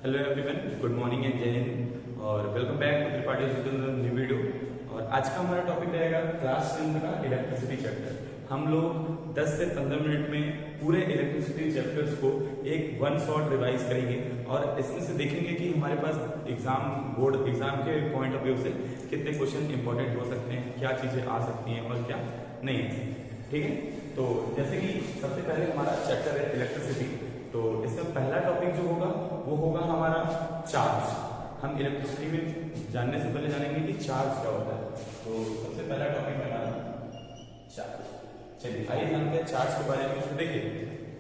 Hello everyone, good morning and जय हिंद और welcome back to Tripathi new video. और आज का हमारा टॉपिक रहेगा क्लास 10 का इलेक्ट्रिसिटी चैप्टर। हम लोग 10 से 15 मिनट में पूरे इलेक्ट्रिसिटी चैप्टर्स को एक वन शॉट रिवाइज करेंगे और इसमें से देखेंगे कि हमारे पास बोर्ड एग्जाम के पॉइंट ऑफ व्यू से कितने क्वेश्चन इंपॉर्टेंट हो सकते हैं, क्या चीजें आ सकती हैं और क्या नहीं आ सकती। ठीक है, तो जैसे कि सबसे पहले हमारा चैप्टर है इलेक्ट्रिसिटी। तो इसमें पहला टॉपिक जो होगा वो होगा हमारा चार्ज। हम इलेक्ट्रिसिटी में जानने से पहले जानेंगे कि चार्ज क्या होता है। तो सबसे पहला टॉपिक है हमारा चार्ज। चलिए आइए जानते हैं चार्ज के बारे में। तो देखिए,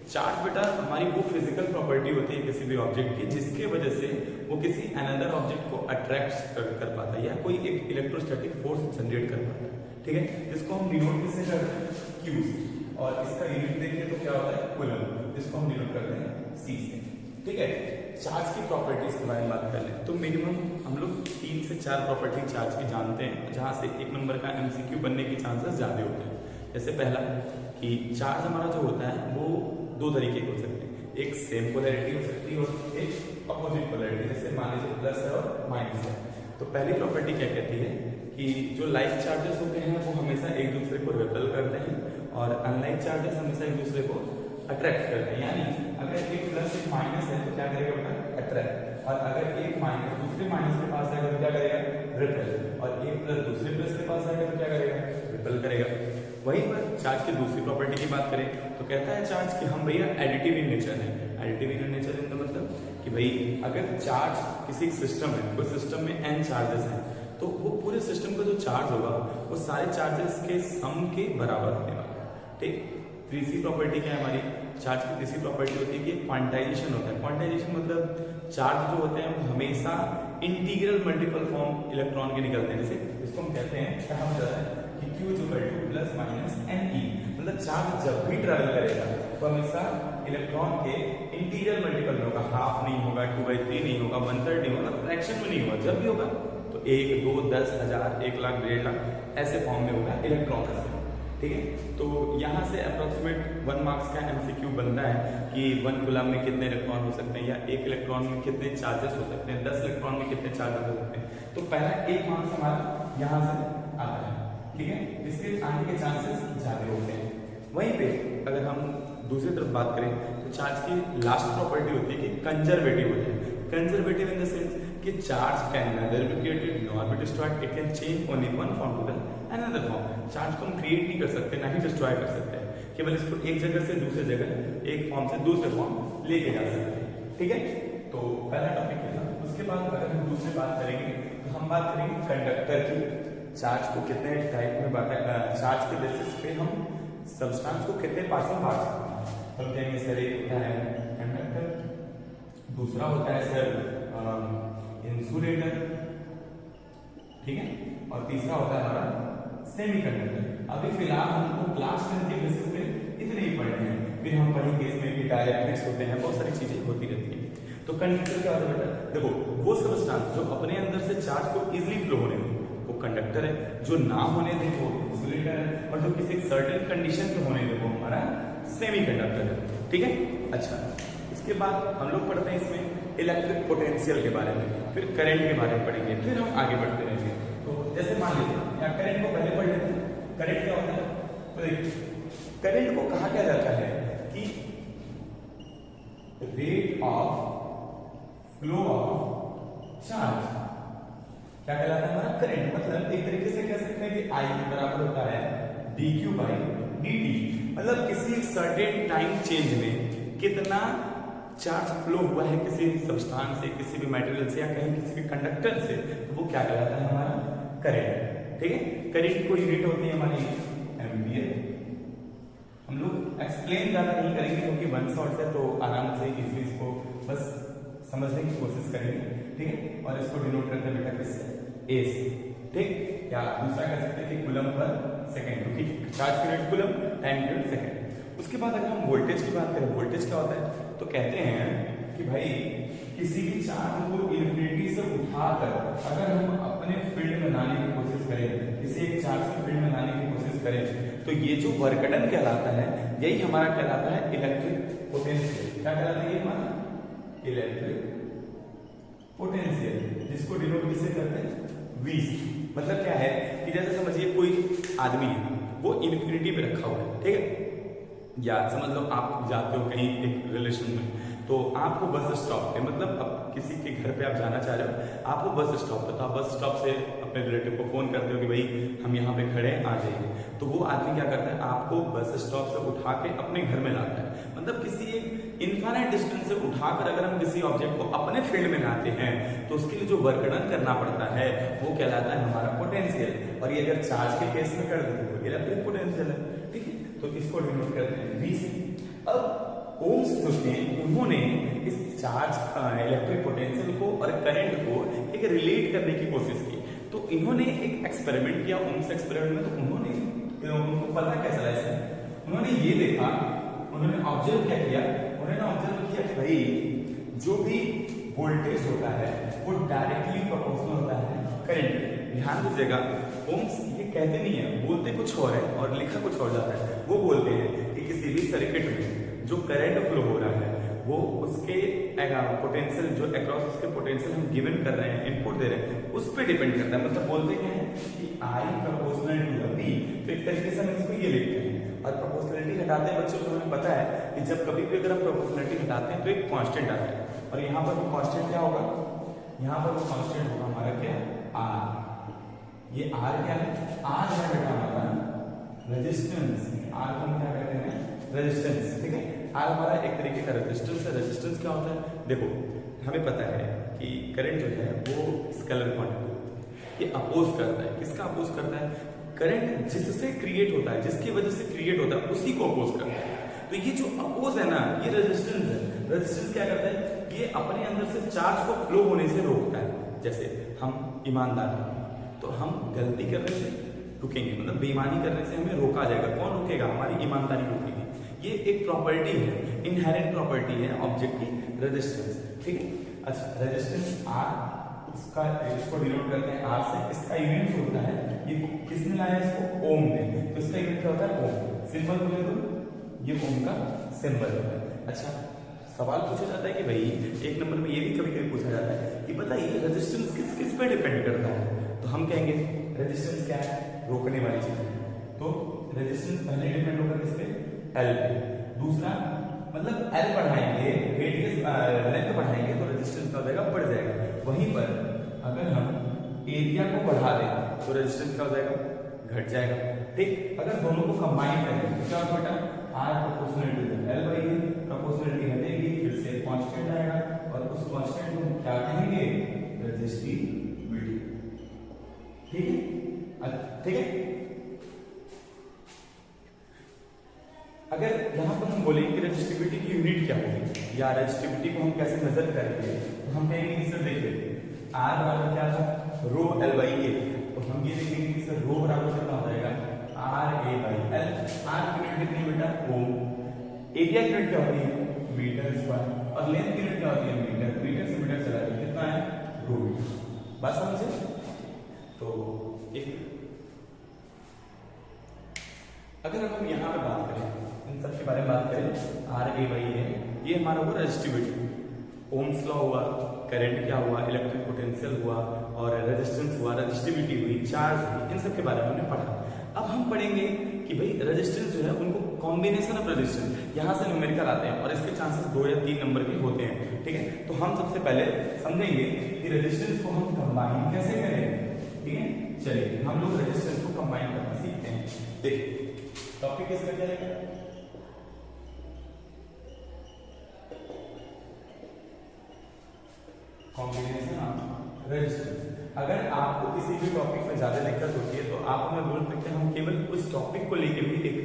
चार्ज बेटा हमारी वो फिजिकल प्रॉपर्टी होती है किसी भी ऑब्जेक्ट की जिसके वजह से वो किसी अनदर ऑब्जेक्ट को अट्रैक्ट कर पाता है या कोई एक इलेक्ट्रोस्टैटिक फोर्स जनरेट कर पाता है। ठीक है, जिसको हम डिनोट किससे करते हैं, क्यू से। और इसका यूनिट देखिए तो क्या होता है, कूलम, जिसको हम डिनोट करते हैं सी से। ठीक है, चार्ज की प्रॉपर्टीज के बारे में बात कर लें तो मिनिमम हम लोग 3 से 4 प्रॉपर्टी चार्ज की जानते हैं, जहां से एक नंबर का एमसीक्यू बनने के चांसेस ज्यादा होते हैं। जैसे पहला कि चार्ज हमारा जो होता है वो दो तरीके के हो सकते हैं, एक सेम पोलैरिटी हो सकती है और एक अपोजिट पोलैरिटी। जैसे मान लीजिए प्लस है और माइनस है। तो पहली प्रॉपर्टी क्या कहती है कि जो लाइक चार्जेस होते हैं वो हमेशा एक दूसरे को रिपेल करते हैं और अनलाइक चार्जेस हमेशा एक दूसरे को अट्रैक्ट करते हैं। यानी अगर एक प्लस एक माइनस है तो क्या करेगा बेटा, अट्रैक्ट। और अगर एक माइनस दूसरे माइनस के पास आएगा तो क्या करेगा, रिपेल। और एक प्लस दूसरे प्लस के पास आएगा तो क्या करेगा, रिपेल करेगा। वहीं पर चार्ज की दूसरी प्रॉपर्टी की बात करें तो कहता है चार्ज कि हम भैया एडिटिव इन नेचर है। एडिटिव इन नेचर का मतलब कि भाई अगर चार्ज किसी सिस्टम है, कोई सिस्टम में n चार्जेस हैं तो वो पूरे सिस्टम का जो चार्ज होगा वो सारे चार्जेस के सम के बराबर होने वाला है। ठीक, तीसरी प्रॉपर्टी क्या है हमारी, चार्ज की तीसरी प्रॉपर्टी होती है कि क्वांटाइजेशन होता है। क्वांटाइजेशन मतलब चार्ज जो होते हैं वो हमेशा इंटीग्रल मल्टीपल फॉर्म इलेक्ट्रॉन के निकलते हैं। जैसे इसको हम कहते हैं, क्या हम कहते हैं कि Q प्लस माइनस NE, मतलब चार्ज जब भी ट्रेवल करेगा तो हमेशा इलेक्ट्रॉन के इंटीग्रल मल्टीपल में होगा, हाफ नहीं होगा, 2/3 नहीं होगा, 1/3 नहीं होगा, फ्रैक्शन में नहीं होगा। जब भी होगा तो 1, 2, 10, 1000, 1 लाख, 1.5 लाख ऐसे फॉर्म में होगा इलेक्ट्रॉन। ठीक है, तो यहाँ से अप्रोक्सीमेट 1 मार्क्स का एमसीक्यू बनता है कि 1 कूलम में कितने इलेक्ट्रॉन हो सकते हैं या 1 इलेक्ट्रॉन में कितने चार्जेस हो सकते हैं, 10 इलेक्ट्रॉन में कितने चार्जेस हो सकते हैं। तो पहला 1 मार्क्स हमारा यहाँ से आता है। ठीक है, इसके आने के चांसेस ज्यादा होते हैं। वहीं पे अगर हम दूसरी तरफ बात करें तो चार्ज की लास्ट प्रॉपर्टी होती है कि कंजर्वेटिव होती है। कंजर्वेटिव इन द सेंस कि charge can neither be created nor be destroyed, it can change only one form to the another form. Charge को हम क्रिएट नहीं कर सकते, ना ही डिस्ट्रॉय कर सकते हैं, केवल इसको एक जगह से दूसरे जगह, एक फॉर्म से दूसरे फॉर्म लेके जा सकते हैं। ठीक है, तो पहला टॉपिक है ना। उसके बाद अगर हम दूसरी बात करेंगे तो हम बात करेंगे कंडक्टर की। चार्ज को कितने टाइप में बांटा, चार्ज के बेसिस पे हम सब्सटेंस को कितने पार्ट्स में बांट सकते हैं। हम कहेंगे सर एक होता है कंडक्टर, दूसरा होता है सर इंसुलेटर, ठीक है, और तीसरा होता है हमारा सेमीकंडक्टर। अभी फिलहाल हमको क्लास 10 के बेसिस पे इतने ही पढ़ने हैं, फिर हम पढ़ेंगे इसमें कि डायरेक्ट्रिक्स होते हैं, बहुत सारी चीजें होती रहती हैं। तो कंडक्टर क्या होता है बेटा, देखो वो सब्सटेंस जो अपने अंदर से चार्ज को इजिली फ्लो होने दे वो कंडक्टर है, जो ना होने दे वो इंसुलेटर है, और जो किसी सर्टेन कंडीशन पे होने दे वो हमारा सेमीकंडक्टर है। ठीक है, अच्छा इसके बाद हम लोग पढ़ते हैं इसमें इलेक्ट्रिक पोटेंशियल के बारे में, फिर करंट के बारे में पढ़ेंगे, फिर हम आगे बढ़ते रहेंगे। तो जैसे मान लीजिए या करंट को पहले पढ़ लेते हैं। करंट क्या होता है, तो देखिए करंट को कहा क्या जाता है कि rate of flow of charge क्या कहलाता है हमारा करंट। मतलब एक तरीके से कह सकते हैं कि I बराबर होता है dQ/dt, मतलब किसी एक सर्टेन टाइम चेंज में कितना चार्ज फ्लो हुआ है किसी सब्सटेंस से, किसी भी मटेरियल से या कहीं किसी भी कंडक्टर से, तो वो क्या कहलाता है हमारा करंट। ठीक है, करंट की कोई यूनिट होती है हमारी एम्पियर। हम लोग एक्सप्लेन ज्यादा नहीं करेंगे क्योंकि वन शॉट है तो आराम से इजीली इसको बस समझने की कोशिश करेंगे। ठीक है, और इसको डिनोट करते हैं बेटा किससे, ए से। ठीक, या दूसरा कह सकते हैं कि कूलम पर सेकंड, क्योंकि चार्ज की यूनिट कूलम, टाइम की यूनिट सेकंड। उसके बाद अगर हम वोल्टेज की बात करें, वोल्टेज क्या होता है, तो कहते हैं कि भाई किसी भी चार्ज को इन्फिनिटी से उठाकर अगर हम अपने फील्ड में लाने की कोशिश करें, किसी एक चार्ज को फील्ड में लाने की कोशिश करें, तो ये जो वर्क डन कहलाता है यही हमारा कहलाता है इलेक्ट्रिक पोटेंशियल। क्या कहलाता है ये हमारा इलेक्ट्रिक पोटेंशियल, जिसको डिनोट किससे करते हैं, V से। मतलब क्या है कि जैसे समझिए कोई आदमी है, वो इन्फिनिटी पे रखा हुआ है, ठीक है, या समझ लो आप जाते हो कहीं एक रिलेशन में, तो आपको बस स्टॉप पे, मतलब अब किसी के घर पे आप जाना चाह रहे हो, आपको बस स्टॉप पे, तो आप बस स्टॉप से अपने रिलेटिव को फोन करते हो कि भाई हम यहाँ पे खड़े हैं, आ जाइए। तो वो आदमी क्या करता है, आपको बस स्टॉप से उठा के अपने घर में लाता है। मतलब किसी एक इनफाइनाइट डिस्टेंस से उठाकर अगर हम किसी ऑब्जेक्ट को अपने फील्ड में लाते हैं, तो उसके लिए जो वर्क डन करना पड़ता है वो कहलाता है हमारा पोटेंशियल। और ये अगर चार्ज के केस में कर देते तो इलेक्ट्रिक पोटेंशियल है, ठीक है। तो इसको डिनोट करते हैं V से। अब ओम्स जो थे उन्होंने इस चार्ज इलेक्ट्रिक पोटेंशियल को और करंट को एक रिलेट करने की कोशिश की। तो इन्होंने एक एक्सपेरिमेंट किया, ओम्स एक्सपेरिमेंट में। तो उनको पता क्या चला इसमें, उन्होंने ये देखा, उन्होंने ऑब्जर्व क्या किया, उन्होंने ऑब्जर्व किया कि भाई जो भी वोल्टेज होता है वो डायरेक्टली प्रोपोर्शनल होता है करंट। ध्यान दीजिएगा, ओम्स ये कहते नहीं है, बोलते कुछ और है और लिखा कुछ और जाता है। वो बोलते हैं कि किसी भी सर्किट में जो करंट फ्लो हो रहा है वो उसके पोटेंशियल जो अक्रॉस उसके पोटेंशियल हम गिवन कर रहे हैं, इनपुट दे रहे हैं, उस पर डिपेंड करता है। मतलब बोलते क्या है कि I प्रोपोर्शनल टू V। तो एक तरीके से हम इसको ये लिखते हैं। और प्रोपोर्शनलिटी हटाते हैं बच्चों को, हमें पता है कि जब कभी भी अगर हम प्रोपोर्शनलिटी हटाते हैं तो एक कांस्टेंट आता है। और यहाँ पर वो कांस्टेंट क्या होगा, यहाँ पर वो कांस्टेंट होगा हमारा क्या, R। ये R क्या है, R है बेटा हमारा रेजिस्टेंस। R को हम क्या कहते हैं, रेजिस्टेंस, ठीक है। R हमारा एक तरीके का रेजिस्टेंस है। रेजिस्टेंस क्या होता है, देखो हमें पता है कि करंट जो है वो स्केलर क्वांटिटी होती है, ये अपोज करता है। किसका अपोज करता है, करंट जिससे क्रिएट होता है, जिसकी वजह से क्रिएट होता है उसी को अपोज करता है। तो ये जो अपोज है ना, ये रेजिस्टेंस है। रेजिस्टेंस क्या करता है, ये अपने अंदर से चार्ज को फ्लो होने से रोकता है। जैसे हम ईमानदार हैं तो हम गलती करने से रुकेंगे, मतलब बेईमानी करने से हमें रोका जाएगा। कौन रोकेगा, हमारी ईमानदारी रोकेगी। ये एक प्रॉपर्टी है, इनहेरेंट प्रॉपर्टी है ऑब्जेक्ट की, रेजिस्टेंस, ठीक है। अच्छा, रेजिस्टेंस R, इसको डिनोट करते हैं R से। इसका यूनिट जो होता है, ये किसने लाया इसको, ओम ने। तो इसका यूनिट क्या होता है, ओम। सिंबल बोले तो ये ओम का सिंबल होता है। अच्छा, सवाल पूछा जाता है कि भाई एक नंबर में ये भी कभी कभी पूछा जाता है कि बताइए रेजिस्टेंस किस किस पे डिपेंड करता है। तो हम कहेंगे रेजिस्टेंस क्या है, रोकने वाली चीज है। तो रेजिस्टेंस पहले डिपेंड होगा किस पे, L पे। दूसरा मतलब L बढ़ाएंगे, रेडियस लेंथ बढ़ाएंगे तो रेजिस्टेंस क्या हो जाएगा, बढ़ जाएगा। वहीं पर अगर हम एरिया को बढ़ा दें तो रेजिस्टेंस क्या हो जाएगा, घट जाएगा, ठीक। अगर दोनों को कंबाइन करें तो क्या होगा बेटा, R proportional to L by A, proportionality हटेगी, फिर से कांस्टेंट आएगा और उस कांस्टेंट को क्या कहेंगे, रेजिस्टिविटी, ठीक है, ठीक है। अगर यहाँ पर हम बोलेंगे कि रेजिस्टिविटी की यूनिट क्या होगी या रेजिस्टिविटी को हम कैसे मेजर करेंगे, तो हम कहेंगे कि सर देखिए R बराबर क्या था, रो L बाई A। तो हम ये देखेंगे कि सर रो बराबर कितना हो जाएगा, R A by L। R की यूनिट कितनी बेटा, ओम। एरिया की यूनिट क्या होती है, मीटर स्क्वायर। और लेंथ की यूनिट क्या होती है, मीटर। मीटर से मीटर चला गया, कितना है, रो। बात समझे। तो एक अगर हम यहाँ पे बात करें, इन सब के बारे में बात करें, R A बाई A, ये हमारा हुआ रेजिस्टिविटी। ओम्स लॉ हुआ, करंट क्या हुआ, इलेक्ट्रिक पोटेंशियल हुआ, और रेजिस्टेंस हुआ, रेजिस्टिविटी हुई, चार्ज हुई, इन सब के बारे में हमने पढ़ा। अब हम पढ़ेंगे कि भाई रेजिस्टेंस जो है उनको कॉम्बिनेशन ऑफ रेजिस्टेंस, यहाँ से न्यूमेरिकल आते हैं और इसके चांसेस 2 या 3 नंबर के होते हैं, ठीक है। तो हम सबसे पहले समझेंगे कि रेजिस्टेंस को हम कंबाइन कैसे करें, ठीक है। चलिए हम लोग रेजिस्टेंस को कंबाइन करना सीखते हैं। देखिए टॉपिक किसका क्या है, कॉम्बिनेशन ऑफ रेजिस्टेंस। अगर आपको किसी भी टॉपिक में ज्यादा दिक्कत होती है तो आप हमें बोल सकते हैं, हम केवल उस टॉपिक को लेके भी एक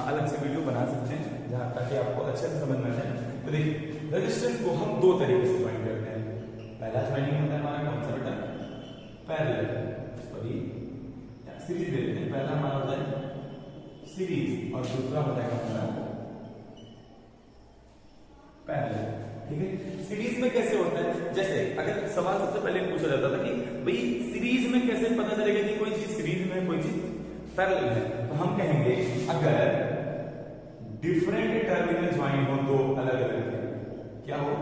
अलग से वीडियो बना सकते हैं जहाँ ताकि आपको अच्छे से समझ में आ जाए। तो देखिए रेजिस्टेंस को हम 2 तरीके से ज्वाइन करते हैं। पहला ज्वाइनिंग होता है हमारा कौन सा बेटा, पैरेलल, सॉरी सीरीज दे देते हैं। पहला हमारा होता है सीरीज और दूसरा होता है हमारा पैरेलल, ठीक है। सीरीज में कैसे होता है, जैसे अगर सवाल सबसे पहले पूछा जाता था कि भाई सीरीज में कैसे पता चलेगा कि कोई चीज सीरीज में है कोई चीज पैरेलल है, तो हम कहेंगे अगर डिफरेंट टर्मिनल ज्वाइन हो, दो अलग अलग क्या हो,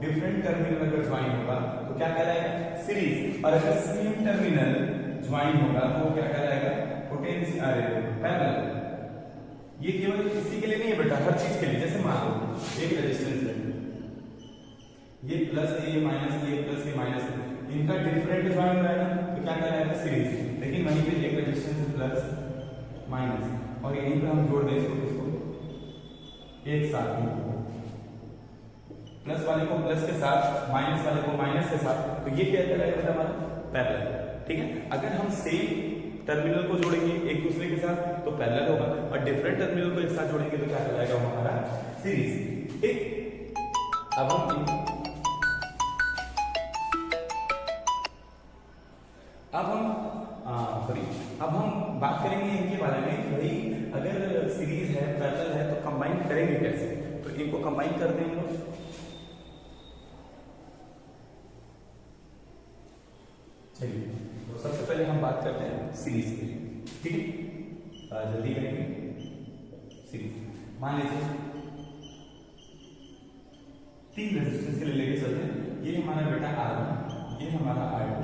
डिफरेंट टर्मिनल अगर ज्वाइन होगा तो क्या कहलाएगा, सीरीज। और अगर सेम टर्मिनल ज्वाइन होगा तो वो क्या कहलाएगा, पोटेंशियल, अरे पैरेलल। ये केवल इसी के लिए नहीं है बेटा, हर चीज के लिए। जैसे मान लो एक रेजिस्टेंस है, ये प्लस है, ये माइनस है, ये प्लस, ये माइनस है, इनका डिफरेंट ज्वाइन हो रहा है ना, तो क्या कहलाएगा, सीरीज। लेकिन वहीं पे एक रेजिस्टेंस है प्लस माइनस, और यहीं पे हम जोड़ दें इसको एक साथ में, प्लस वाले को प्लस के साथ, माइनस वाले को माइनस के साथ, तो ये क्या कहलाएगा हमारा, पैरेलल। ठीक है, अगर हम सेम टर्मिनल को जोड़ेंगे एक दूसरे के साथ तो पैरेलल होगा, और डिफरेंट टर्मिनल को एक साथ जोड़ेंगे तो क्या कहलाएगा हमारा, सीरीज। ठीक, अब हम बात करेंगे इनके बारे में कि भाई अगर सीरीज है, पैरेलल है, तो कंबाइन करेंगे कैसे। तो इनको कंबाइन करते हैं हम लोग। चलिए, तो सबसे पहले हम बात करते हैं सीरीज के लिए। ठीक है, जल्दी करेंगे। सीरीज मान लीजिए 3 रेजिस्टेंस के लिए लेके चलते हैं। ये हमारा बेटा R1, ये हमारा R2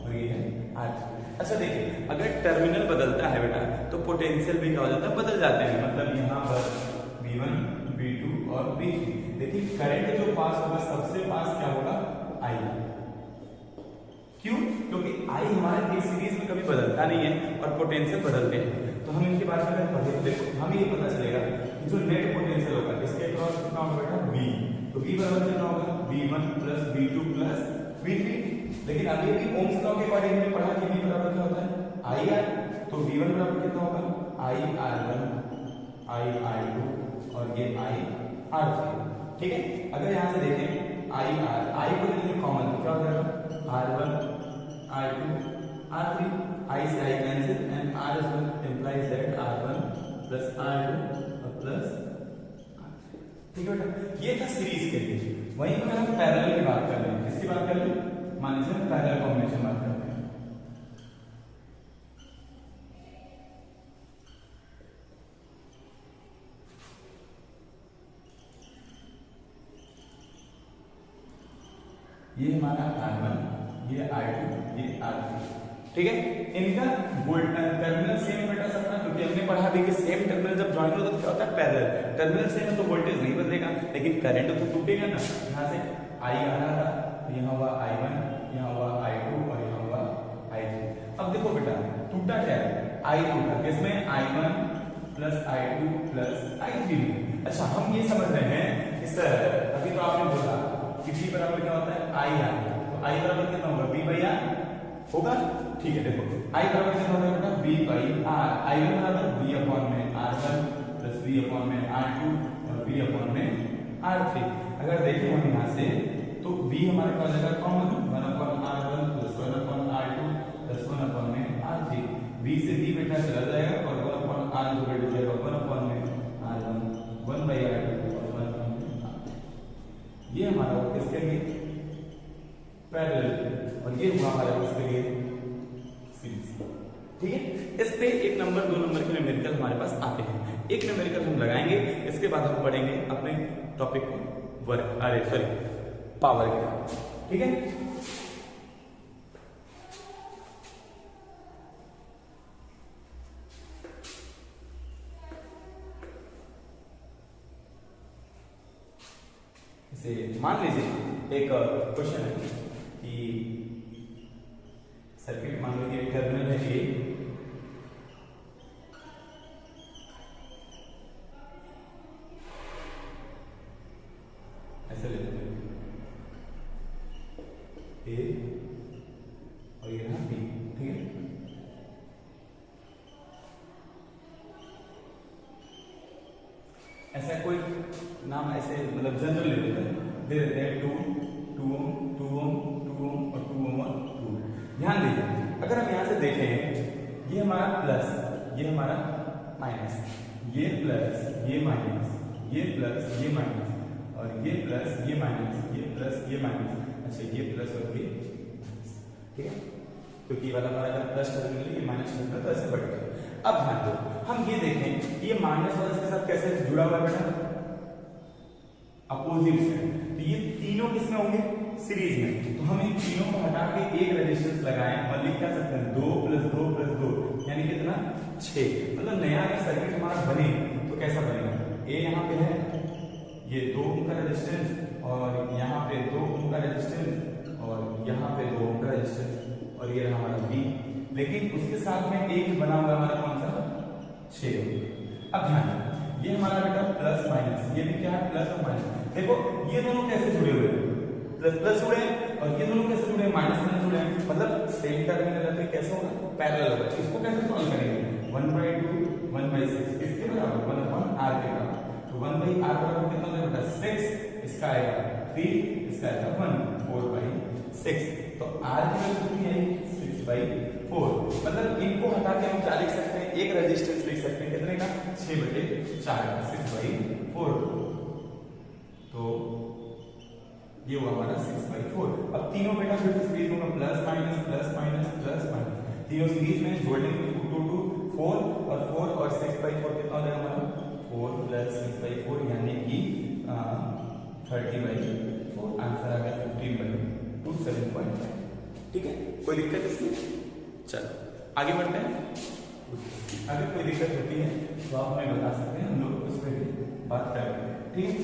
और ये है R3। अच्छा देखिए, अगर टर्मिनल बदलता है बेटा तो पोटेंशियल भी क्या हो जाता है, बदल जाते हैं। मतलब यहाँ पर V1, V2 और V3। देखिए करंट जो पास होगा सबसे पास क्या होगा, I। क्यों? क्योंकि I हमारे एक सीरीज में कभी बदलता नहीं है और पोटेंशियल बदलते हैं। तो हम इनके बारे में अगर पढ़े तो देखो हमें ये पता चलेगा कि जो नेट पोटेंशियल होगा इसके अक्रॉस कितना होगा बेटा, V। तो V बराबर कितना होगा, V1 plus V2 plus V3। लेकिन अभी भी ओम्स लॉ के अकॉर्डिंग हमने पढ़ा कि V बराबर क्या होता है, IR। तो V1 बराबर कितना होगा, IR1, IR2 और ये IR3। ठीक है, अगर यहां से देखें I को लेंगे कॉमन तो क्या हो जाएगा, R1, R2, R3, I से I cancel and R is one implies that R1 plus R2 plus R3। ठीक है बेटा, ये था सीरीज के लिए। वहीं पर हम पैरेलल की बात कर रहे हैं। किसकी बात कर रहे हैं, मान लीजिए हम पैरेलल कॉम्बिनेशन बात करते हैं। ये हमारा R1, ये R2, ये R3। ठीक है, इनका टर्मिनल सेम बेटा सबका, क्योंकि हमने पढ़ा भी कि सेम टर्मिनल जब ज्वाइन होता है तो क्या होता है, पैरेलल। टर्मिनल सेम है तो वोल्टेज नहीं बदलेगा, लेकिन करंट तो टूटेगा ना। यहाँ से I आ रहा था, यहाँ हुआ I1, यहाँ हुआ I2 और यहाँ हुआ I3। अब देखो बेटा टूटा क्या है, I टूटा, किसमें, I1 plus I2 plus I3। अच्छा, हम ये समझ रहे हैं इस अभी तो आपने बोला कि V बराबर क्या होता है, IR। तो I बराबर कितना होगा, V बाई R होगा। ठीक है, देखो I बराबर कितना होगा बेटा, V बाई R। I1 बराबर V अपॉन में R1 प्लस V अपॉन में R2 और V अपॉन में R3। अगर देखें हम यहाँ से तो V हमारे पास जाएगा common, 1 upon R1 plus 1 upon R2 plus 1 upon में R3। V से V बेटा चला जाएगा और 1 अपॉन R2 बेटा जाएगा 1 अपॉन में R1, 1 बाई R2 और 1 अपॉन में R3। ये हमारा किसके लिए, पैरेलल, और ये हुआ हमारा किसके लिए, सीरीज। ठीक है, इस पे 1 नंबर 2 नंबर के न्यूमेरिकल हमारे पास आते हैं। एक न्यूमेरिकल हम लगाएंगे, इसके बाद हम पढ़ेंगे अपने टॉपिक को पावर के। ठीक है, इसे मान लीजिए एक क्वेश्चन है कि सर्किट मान लीजिए एक टर्मिनल है A, ऐसे लेते हैं A और ये रहा B। ठीक है, ऐसा कोई नाम ऐसे मतलब जनरल ले लेते हैं, दे देते हैं 2 ओम, 2 ओम, 2 ओम और 2 ओम और 2 ओम। ध्यान दीजिए, अगर हम यहां से देखें, ये हमारा प्लस, ये हमारा माइनस, ये प्लस, ये माइनस, ये प्लस, ये माइनस और ये प्लस, ये माइनस, ये प्लस, ये माइनस। अच्छा, ये प्लस और ये माइनस। ठीक है, क्योंकि ये वाला हमारा अगर प्लस टर्मिनल है, ये माइनस टर्मिनल, तो ऐसे बढ़ गया। अब ध्यान दो, हम ये देखें ये माइनस वाला इसके साथ कैसे जुड़ा हुआ है बेटा, अपोजिट से। ये तीनों किसमें होंगे, सीरीज में। तो हम इन तीनों को हटा के एक रेजिस्टेंस लगाएं और लिख क्या सकते हैं 2 + 2 + 2 यानी कितना 6। मतलब नया अगर सर्किट हमारा बने तो कैसा बनेगा, ए यहाँ पे है, ये 2 ओम का रेजिस्टेंस और यहाँ पे 2 ओम का रेजिस्टेंस और यहाँ पे 2 ओम का रेजिस्टेंस और ये रहा हमारा बी। लेकिन उसके साथ में एक बना हुआ हमारा कौन सा 6 ओम। अब ध्यान ये हमारा बेटा प्लस माइनस, ये भी क्या है प्लस और माइनस। देखो ये दोनों कैसे जुड़े हुए हैं, प्लस प्लस जुड़े हैं और ये दोनों कैसे जुड़े हैं, माइनस माइनस जुड़े हैं। मतलब सेम टर्मिनल है तो कैसे होगा, पैरेलल होगा। इसको कैसे सॉल्व करेंगे, 1/2 1/6 इसके बराबर 1/r के बराबर। तो 1/r बराबर कितना होगा बेटा 6, इसका आएगा 3, इसका आएगा 1, 4/6। तो r की वैल्यू कितनी है 6/4। मतलब इनको हटा के हम क्या लिख सकते हैं, एक रेजिस्टेंस लिख सकते हैं कितने का 6/4 6/4। तो ये हुआ हमारा 6/4। अब तीनों बेटा फिर से सीरीज होगा plus minus plus minus plus minus, तीनों सीरीज में जोड़ने में 2 2 4 और 4 और 6/4 कितना हो जाएगा हमारा 4 + 6/4 यानी कि 30/4। आंसर आ गया 15/2 7.5। ठीक है, कोई दिक्कत इसमें। चलो आगे बढ़ते हैं। अगर कोई दिक्कत होती है तो आप हमें बता सकते हैं, हम लोग उस पर भी बात करेंगे। ठीक है,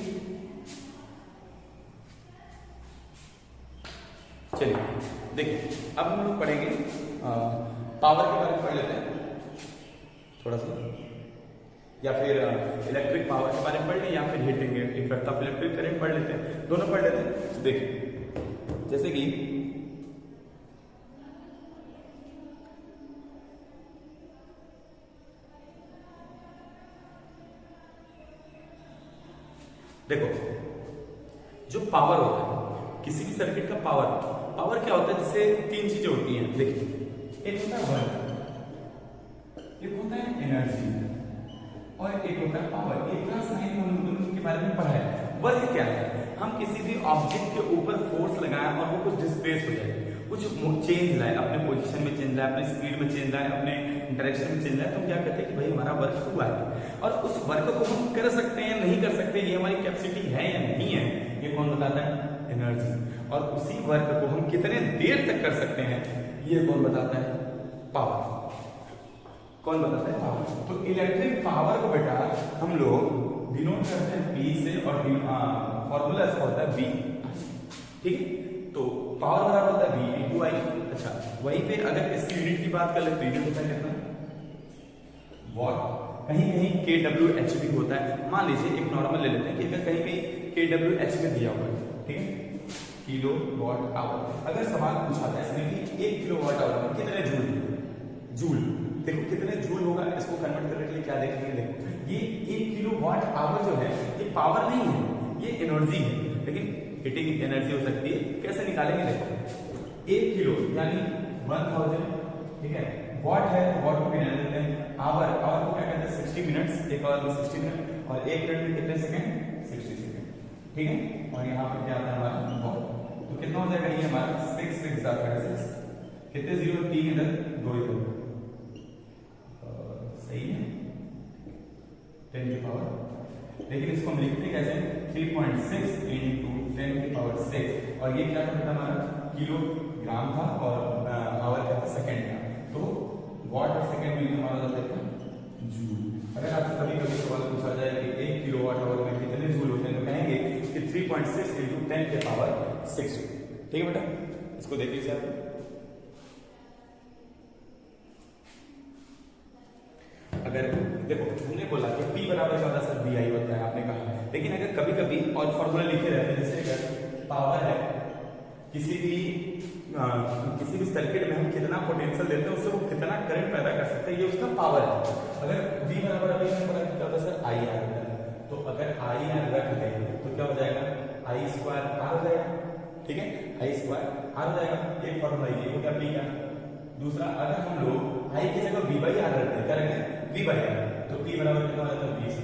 चलिए देखिए अब हम लोग पढ़ेंगे पावर के बारे में पढ़ लेते हैं थोड़ा सा, या फिर इलेक्ट्रिक पावर के बारे में पढ़ लें या फिर heating effect of electric current पढ़ लेते हैं, दोनों पढ़ लेते हैं। तो देखिए जैसे कि देखो जो पावर होता है किसी भी सर्किट का पावर क्या होता है, जैसे 3 चीजें होती हैं। देखिए एक होता है वर्क, एक होता है एनर्जी और एक होता है पावर। एक क्लास 9 में हम दोनों के बारे में पढ़ा है। वर्क क्या है, हम किसी भी ऑब्जेक्ट के ऊपर फोर्स लगाएं और वो कुछ डिस्प्लेस हो जाए, कुछ चेंज लाए, अपने पोजीशन में चेंज लाए, अपने स्पीड में चेंज लाए, अपने डायरेक्शन में चेंज लाए, तो हम क्या कहते हैं कि भाई हमारा वर्क हुआ है। और उस वर्क को हम कर सकते हैं या नहीं कर सकते, ये हमारी कैपेसिटी है या नहीं है, ये कौन बताता है, एनर्जी। और उसी वर्क को हम कितने देर तक कर सकते हैं, ये कौन बताता है, पावर। कौन बताता है, पावर। तो इलेक्ट्रिक पावर को बेटा हम लोग डिनोट करते हैं P से और फॉर्मूला इसका होता है V। ठीक है, तो पावर बराबर होता है V × I। अच्छा वहीं पे अगर इसकी यूनिट की बात कर ले तो यूनिट होता है कितना, वॉट। कहीं कहीं kWh भी होता है। मान लीजिए एक नॉर्मल ले लेते हैं कि अगर कहीं कहीं kWh में दिया हुआ है, ठीक है, किलोवाट आवर। अगर सवाल पूछा था इसमें कि 1 किलोवाट आवर में कितने जूल, देखो कितने जूल होगा, इसको कन्वर्ट करने के लिए क्या देखेंगे, देखो ये 1 किलोवाट आवर जो है ये पावर नहीं है, ये एनर्जी है, लेकिन हीटिंग एनर्जी हो सकती है। कैसे निकालेंगे, देखो 1 किलो यानी 1000, ठीक है, वॉट है, वॉट को गिना देते हैं, आवर को क्या कहते हैं 60 मिनट्स, एक आवर में 60 मिनट और 1 मिनट में कितने सेकंड, 60 सेकंड। ठीक है, और यहाँ पर क्या आता है हमारा वॉट। तो कितना हो जाएगा ये हमारा 6 6 36, कितने जीरो, 3 इधर 2 इधर, सही है 10 की पावर। लेकिन इसको हम लिखते कैसे, 3.6 × 10 की पावर 6। और ये क्या था हमारा, किलोग्राम था और आवर क्या था, सेकंड था। तो वॉट और सेकंड में हमारा जाता है जूल। अगर आपसे कभी कभी सवाल पूछा जाए कि 1 किलोवाट आवर में कितने जूल होते हैं, तो कहेंगे कि 3.6 × 10 की पावर 6। ठीक है बेटा, इसको देख लीजिए आप। अगर देखो हमने बोला कि P बराबर क्या होता है सर, VI होता है, आपने कहा। लेकिन अगर कभी कभी और फॉर्मूला लिखे रहते हैं, जैसे अगर पावर है किसी भी सर्किट में हम कितना पोटेंशियल देते हैं उससे वो कितना करंट पैदा कर सकते हैं, ये उसका पावर है। अगर V बराबर अभी हमने बोला क्या होता है सर, IR होता है। तो अगर IR रख दें तो क्या हो जाएगा, I² R हो जाएगा। ठीक है, I² R हो जाएगा, एक फॉर्मूला ये हो गया P का। दूसरा अगर हम लोग I की जगह V/R रखते हैं, क्या रखते हैं, V/R, तो P बराबर कितना हो जाता है, V²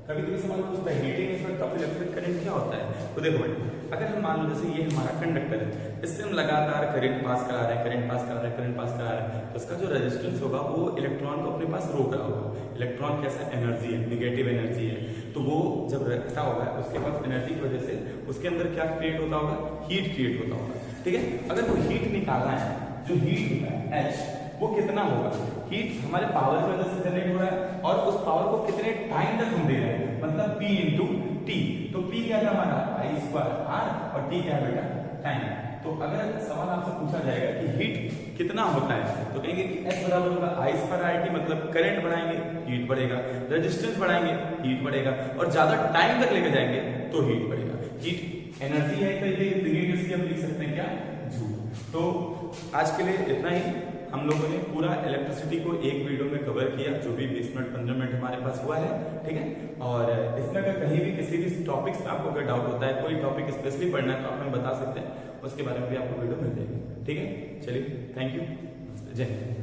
कभी कभी सवाल पूछता है heating effect of electric current क्या होता है। तो देखो बेटा, अगर हम मान लो जैसे ये हमारा कंडक्टर है, इससे हम लगातार करंट पास करा रहे हैं, करंट पास करा रहे हैं, करंट पास करा रहे हैं, तो इसका जो रेजिस्टेंस होगा वो इलेक्ट्रॉन को अपने पास रोक रहा होगा। इलेक्ट्रॉन कैसा एनर्जी है, निगेटिव एनर्जी है, तो वो जब रखता होगा उसके पास एनर्जी की वजह से उसके अंदर क्या क्रिएट होता होगा, हीट क्रिएट होता होगा। ठीक है, अगर वो हीट निकालना है, जो हीट होता है H, वो कितना होगा, हीट हमारे पावर की वजह से जनरेट हो रहा है और उस पावर को कितने टाइम तक हम दे रहे हैं, मतलब P इंटू टी। तो P क्या था हमारा I स्क्वायर R और T क्या है बेटा टाइम। तो अगर सवाल आपसे पूछा जाएगा कि हीट कितना होता है तो कहेंगे कि S बराबर होगा I स्क्वायर RT, मतलब करंट बढ़ाएंगे हीट बढ़ेगा, रेजिस्टेंस बढ़ाएंगे हीट बढ़ेगा, और ज्यादा टाइम तक लेके जाएंगे तो हीट बढ़ेगा। हीट एनर्जी है तो ये हम लिख सकते हैं क्या, जूल। तो आज के लिए इतना ही। हम लोगों ने पूरा इलेक्ट्रिसिटी को एक वीडियो में कवर किया, जो भी 20 मिनट 15 मिनट हमारे पास हुआ है। ठीक है, और इसमें अगर कहीं भी किसी भी टॉपिक्स में आपको अगर डाउट होता है, कोई टॉपिक स्पेशली पढ़ना है तो आप हमें बता सकते हैं, उसके बारे में भी आपको वीडियो मिल जाएगी। ठीक है, चलिए थैंक यू, जय हिंद।